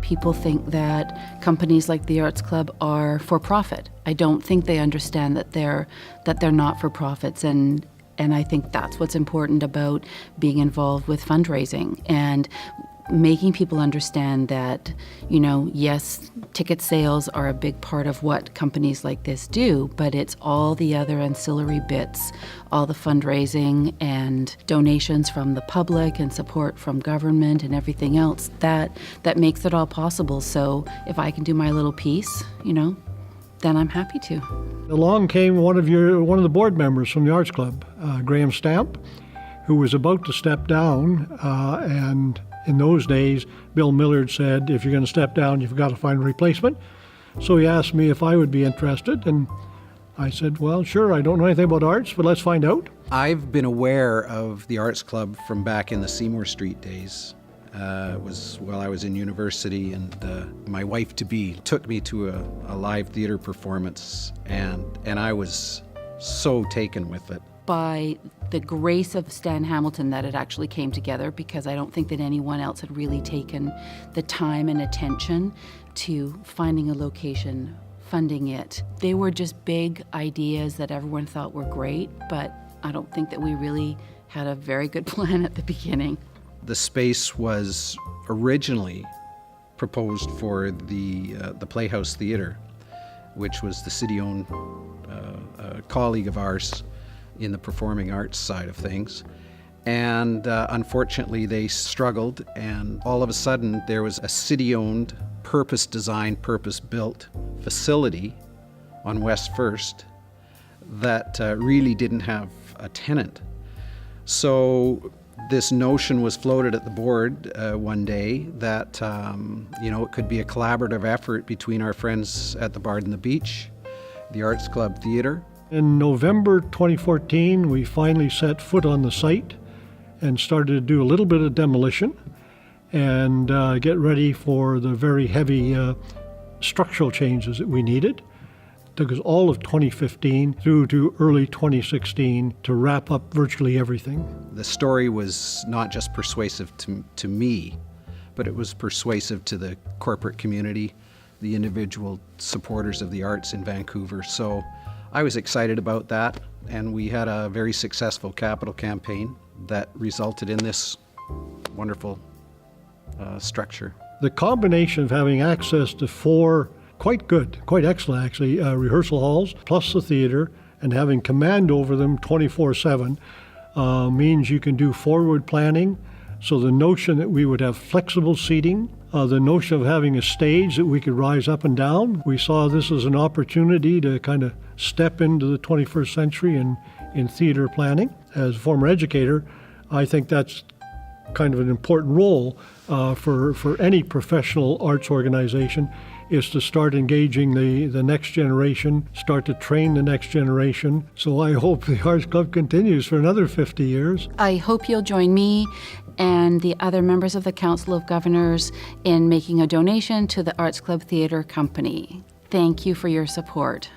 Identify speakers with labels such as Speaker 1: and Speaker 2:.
Speaker 1: People think that companies like the Arts Club are for profit. I don't think they understand that they're not for profits, and I think that's what's important about being involved with fundraising and making people understand that, you know, yes, ticket sales are a big part of what companies like this do, but it's all the other ancillary bits, all the fundraising and donations from the public and support from government and everything else that makes it all possible. So if I can do my little piece, you know, then I'm happy to.
Speaker 2: Along came one of the board members from the Arts Club, Graham Stamp, who was about to step down, and in those days, Bill Millard said, if you're going to step down, you've got to find a replacement. So he asked me if I would be interested, and I said, well, sure, I don't know anything about arts, but let's find out.
Speaker 3: I've been aware of the Arts Club from back in the Seymour Street days. It was while I was in university, and my wife-to-be took me to a live theater performance, and I was so taken with it.
Speaker 1: By the grace of Stan Hamilton that it actually came together, because I don't think that anyone else had really taken the time and attention to finding a location, funding it. They were just big ideas that everyone thought were great, but I don't think that we really had a very good plan at the beginning.
Speaker 3: The space was originally proposed for the Playhouse Theatre, which was the city-owned colleague of ours in the performing arts side of things. And unfortunately they struggled, and all of a sudden there was a city-owned, purpose-designed, purpose-built facility on West First that really didn't have a tenant. So this notion was floated at the board one day that you know, it could be a collaborative effort between our friends at the Bard and the Beach, the Arts Club Theatre.
Speaker 2: In November 2014, we finally set foot on the site and started to do a little bit of demolition and get ready for the very heavy structural changes that we needed. It took us all of 2015 through to early 2016 to wrap up virtually everything.
Speaker 3: The story was not just persuasive to me, but it was persuasive to the corporate community, the individual supporters of the arts in Vancouver. So I was excited about that, and we had a very successful capital campaign that resulted in this wonderful structure.
Speaker 2: The combination of having access to 4 quite excellent actually, rehearsal halls, plus the theater, and having command over them 24/7 means you can do forward planning. So the notion that we would have flexible seating, the notion of having a stage that we could rise up and down, we saw this as an opportunity to kind of step into the 21st century in theater planning. As a former educator, I think that's kind of an important role for any professional arts organization, is to start engaging the next generation, start to train the next generation. So I hope the Arts Club continues for another 50 years.
Speaker 1: I hope you'll join me and the other members of the Council of Governors in making a donation to the Arts Club Theatre Company. Thank you for your support.